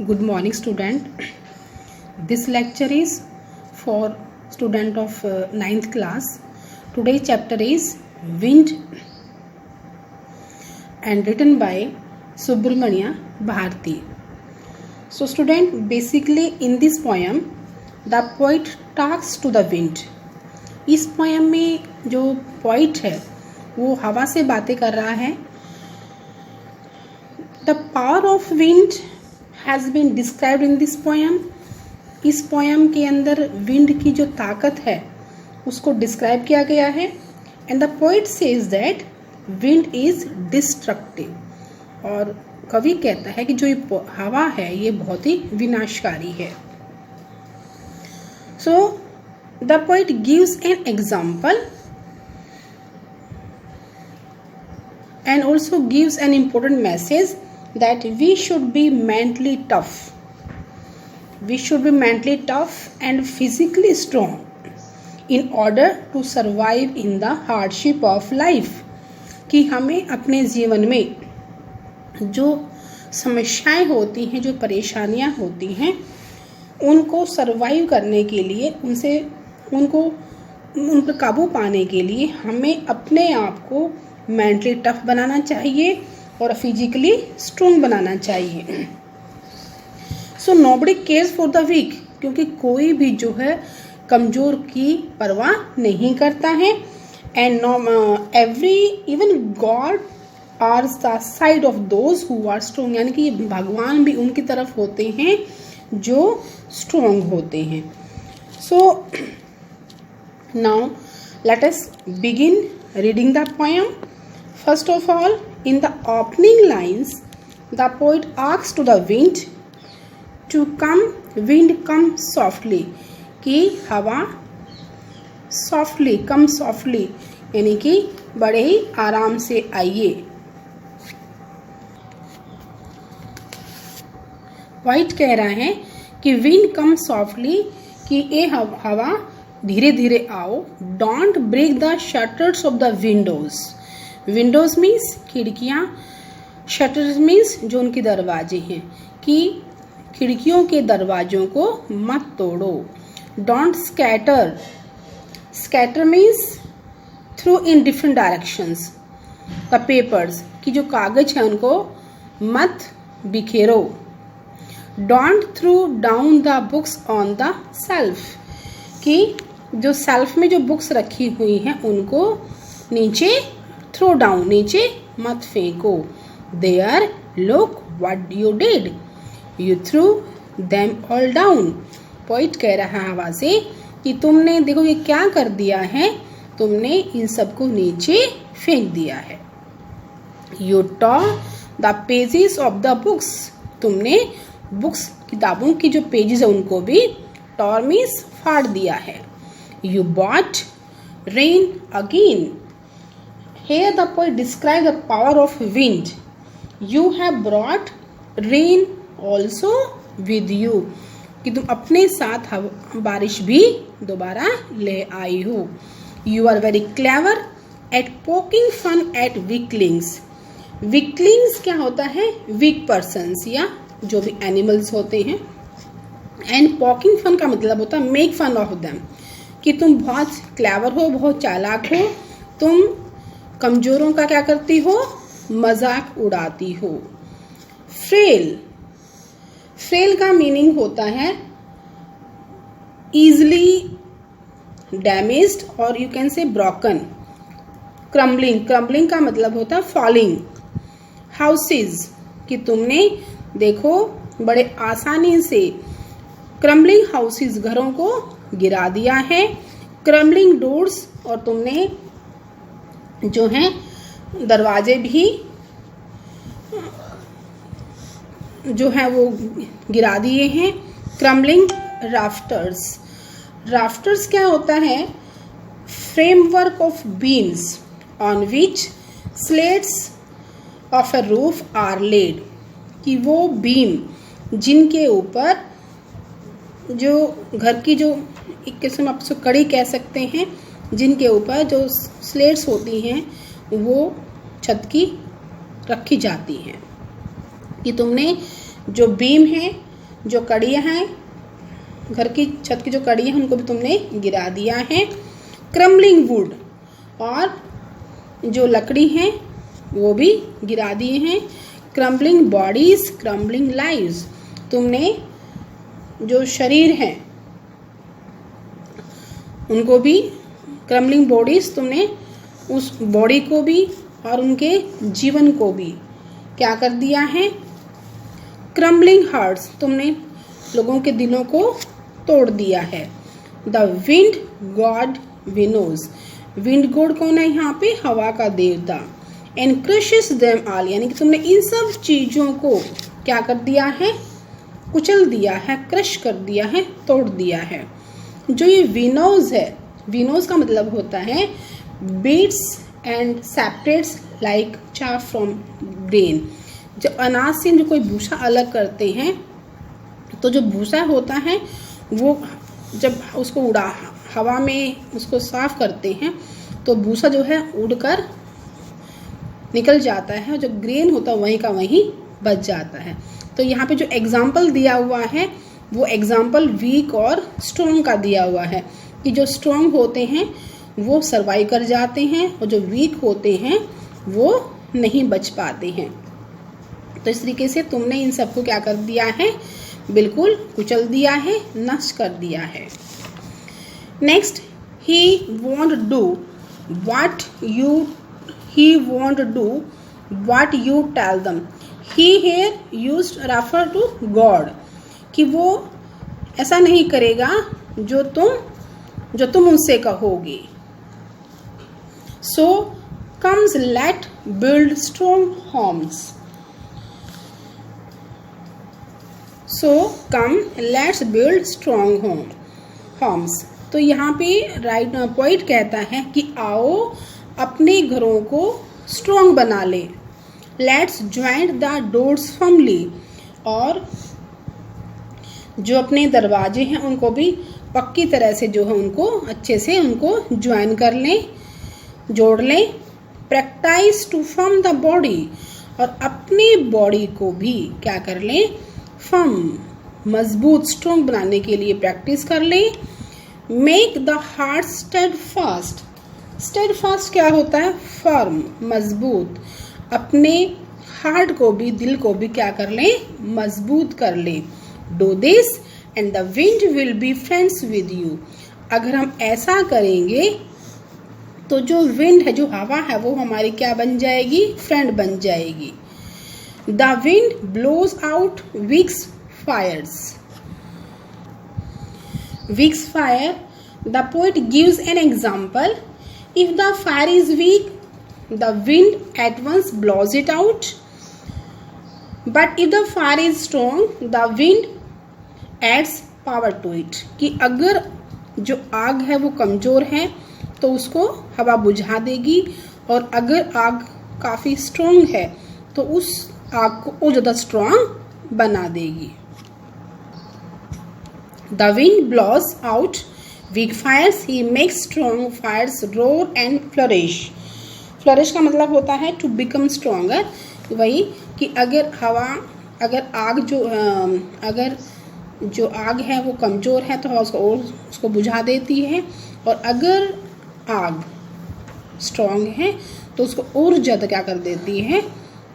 Good morning, student. This lecture is for student of ninth class. Today's chapter is Wind and written by Subramania Bharti. So student, basically in this poem the poet talks to the wind. इस poem में जो poet है वो हवा से बातें कर रहा है. The power of wind has been described in this poem. इस पोएम के अंदर विंड की जो ताकत है उसको डिस्क्राइब किया गया है. And the poet says that wind is destructive. और कवि कहता है कि जो ये हवा है ये बहुत ही विनाशकारी है. So the poet gives an example and also gives an important message that we should be mentally tough. We should be mentally tough and physically strong in order to survive in the hardship of life. कि हमें अपने जीवन में जो समस्याएं होती हैं, जो परेशानियां होती हैं, उनको सर्वाइव करने के लिए उन पर काबू पाने के लिए हमें अपने आप को मेंटली टफ बनाना चाहिए और फिजिकली स्ट्रॉन्ग बनाना चाहिए. So nobody cares for the weak, क्योंकि कोई भी जो है कमज़ोर की परवाह नहीं करता है. And even God are the side of those who are strong, यानी कि भगवान भी उनकी तरफ होते हैं जो स्ट्रॉन्ग होते हैं. So now let us begin reading the poem. First of all, in the opening lines, the poet asks to the wind to come. Wind come softly, कि हवा softly come softly, यानी कि बड़े ही आराम से आइए. Poet कह रहा है कि wind come softly, कि ये हवा धीरे धीरे आओ. Don't break the shutters of the windows. Windows means खिड़कियाँ, शटर्स मीन्स जो उनके दरवाजे हैं, कि खिड़कियों के दरवाजों को मत तोड़ो. Don't scatter. Scatter means throw in different directions the papers, कि जो कागज है उनको मत बिखेरो. Don't throw down the books on the shelf, कि जो सेल्फ में जो बुक्स रखी हुई हैं उनको नीचे थ्रो डाउन, नीचे मत फेंको. There look what you did, you threw them all down. Poet कह रहा है हवा से कि तुमने देखो ये क्या कर दिया है, तुमने इन सबको नीचे फेंक दिया है. You tore the pages of the books. तुमने बुक्स किताबों की जो पेजेस है उनको भी टॉर मीन्स फाड़ दिया है. You bought rain again. Here the poet describes the power of wind. You have brought rain also with you, कि तुम अपने साथ बारिश भी दोबारा ले आई हो. You are very clever at poking fun at weaklings. Weaklings क्या होता है? Weak persons या जो भी animals होते हैं. एंड पॉकिंग फन का मतलब होता है मेक फन ऑफ देम, कि तुम बहुत क्लेवर हो, बहुत चालाक हो, तुम कमजोरों का क्या करती हो, मजाक उड़ाती हो. फ्रेल. फ्रेल का मीनिंग होता है इजली डैमेज्ड और you can say broken. Crumbling. Crumbling का मतलब होता है फॉलिंग. हाउसेज, कि तुमने देखो बड़े आसानी से क्रम्बलिंग हाउसेस घरों को गिरा दिया है. क्रम्बलिंग डोर्स, और तुमने जो है दरवाजे भी जो है वो गिरा दिए हैं. Crumbling rafters. राफ्टर्स क्या होता है? Framework of beams on which slates of a roof are laid, कि वो बीम जिनके ऊपर जो घर की जो एक किस्म आप उसको कड़ी कह सकते हैं, जिनके ऊपर जो स्लेट्स होती हैं वो छत की रखी जाती हैं, कि तुमने जो बीम है जो कड़ियाँ हैं, घर की छत की जो कड़ियाँ हैं उनको भी तुमने गिरा दिया है। क्रम्बलिंग वुड, और जो लकड़ी हैं वो भी गिरा दिए हैं। क्रम्बलिंग बॉडीज, क्रम्बलिंग लाइव्स, तुमने जो शरीर हैं उनको भी, क्रम्बलिंग बॉडीज, तुमने उस बॉडी को भी और उनके जीवन को भी क्या कर दिया है? क्रम्बलिंग हार्ट्स, तुमने लोगों के दिलों को तोड़ दिया है। The wind god winnows, wind god कौन है यहाँ पे? हवा का देवता। एंड क्रशेस देम ऑल, यानी कि तुमने इन सब चीजों को क्या कर दिया है? कुचल दिया है, क्रश कर दिया है, तोड़ दिया है। जो ये विनोज है, विनोज का मतलब होता है beats and separates like chaff from grain. जब अनाज से जो कोई भूसा अलग करते हैं तो जो भूसा होता है वो जब उसको उड़ा हवा में उसको साफ करते हैं तो भूसा जो है उड़कर निकल जाता है और जो ग्रेन होता है वहीं का वहीं बच जाता है। तो यहाँ पे जो एग्जाम्पल दिया हुआ है वो एग्जाम्पल वीक और स्ट्रॉन्ग का दिया हुआ है कि जो स्ट्रॉन्ग होते हैं वो सर्वाइव कर जाते हैं और जो वीक होते हैं वो नहीं बच पाते हैं। तो इस तरीके से तुमने इन सबको क्या कर दिया है? बिल्कुल कुचल दिया है, नष्ट कर दिया है। Next, he won't do what you tell them. He here used refer to God, कि वो ऐसा नहीं करेगा जो तुम उससे कहोगे। So comes let build strong homes. So come let's build strong homes. तो यहाँ पे पोइट कहता है कि आओ अपने घरों को स्ट्रॉन्ग बना ले। Let's join the doors firmly, और जो अपने दरवाजे हैं उनको भी पक्की तरह से जो है उनको अच्छे से उनको ज्वाइन कर लें, जोड़ लें। Practice to firm the body, और अपने बॉडी को भी क्या कर लें? फर्म, मजबूत, स्ट्रॉन्ग बनाने के लिए प्रैक्टिस कर लें। Make the heart steadfast, steadfast क्या होता है? फर्म, मजबूत। अपने हार्ट को भी, दिल को भी क्या कर लें? मजबूत कर लें। Do this and the wind will be friends with you, अगर हम ऐसा करेंगे तो जो विंड है, जो हवा है, वो हमारी क्या बन जाएगी? फ्रेंड बन जाएगी। The wind blows out weak's fires, week's fire, the poet gives an example. If the fire is weak, the wind at once blows it out. But if the fire is strong, the wind adds power to it. कि अगर जो आग है वो कमजोर है तो उसको हवा बुझा देगी, और अगर आग काफी स्ट्रॉन्ग है तो उस आग को और ज्यादा स्ट्रॉन्ग बना देगी। The wind blows out weak fires, he makes strong fires roar and flourish. Flourish का मतलब होता है to become stronger, वही कि अगर जो आग है वो कमजोर है तो हवा उसको बुझा देती है, और अगर आग स्ट्रॉन्ग है तो उसको और ज़्यादा क्या कर देती है?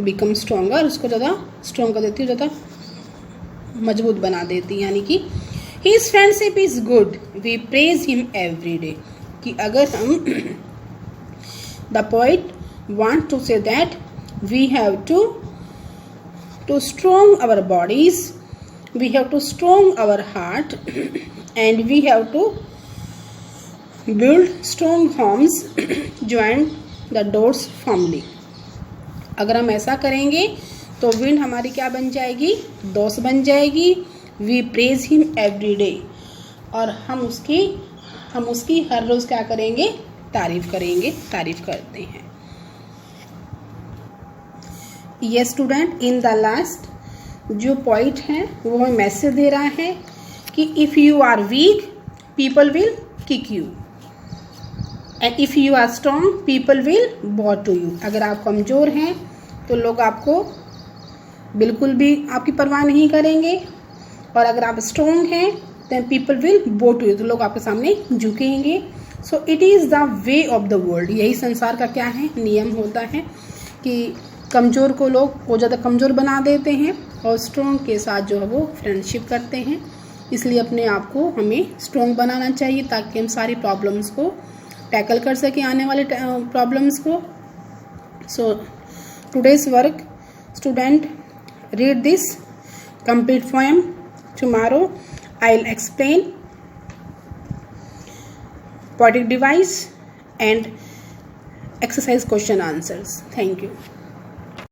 बिकम स्ट्रॉन्गर, उसको ज़्यादा स्ट्रॉन्ग कर देती है, ज़्यादा मजबूत बना देती है। यानी कि His friendship is good, we praise him every day. कि अगर हम the poet want to say that we have to strong our bodies, we have to strong our heart, and we have to build strong homes, join the doors firmly. अगर हम ऐसा करेंगे तो wind हमारी क्या बन जाएगी? दोस्त बन जाएगी। We praise him every day, और हम उसकी हर रोज क्या करेंगे? तारीफ करेंगे, तारीफ करते हैं। ये स्टूडेंट, इन द लास्ट जो पॉइंट है वो हमें मैसेज दे रहा है कि if you are weak people will kick you, and if you are strong people will bow to you. अगर आप कमज़ोर हैं तो लोग आपको बिल्कुल भी आपकी परवाह नहीं करेंगे, और अगर आप स्ट्रॉन्ग हैं देन पीपल विल बो टू यू, तो लोग आपके सामने झुकेंगे। So it is the way of the world, यही संसार का क्या है, नियम होता है कि कमज़ोर को लोग बहुत ज़्यादा कमज़ोर बना देते हैं और स्ट्रॉन्ग के साथ जो है वो फ्रेंडशिप करते हैं। इसलिए अपने आप को हमें स्ट्रॉन्ग बनाना चाहिए ताकि हम सारी प्रॉब्लम्स को टैकल कर सकें, आने वाले प्रॉब्लम्स को। So today's work, student read this complete poem. Tomorrow I'll explain poetic device and exercise question answers. Thank you.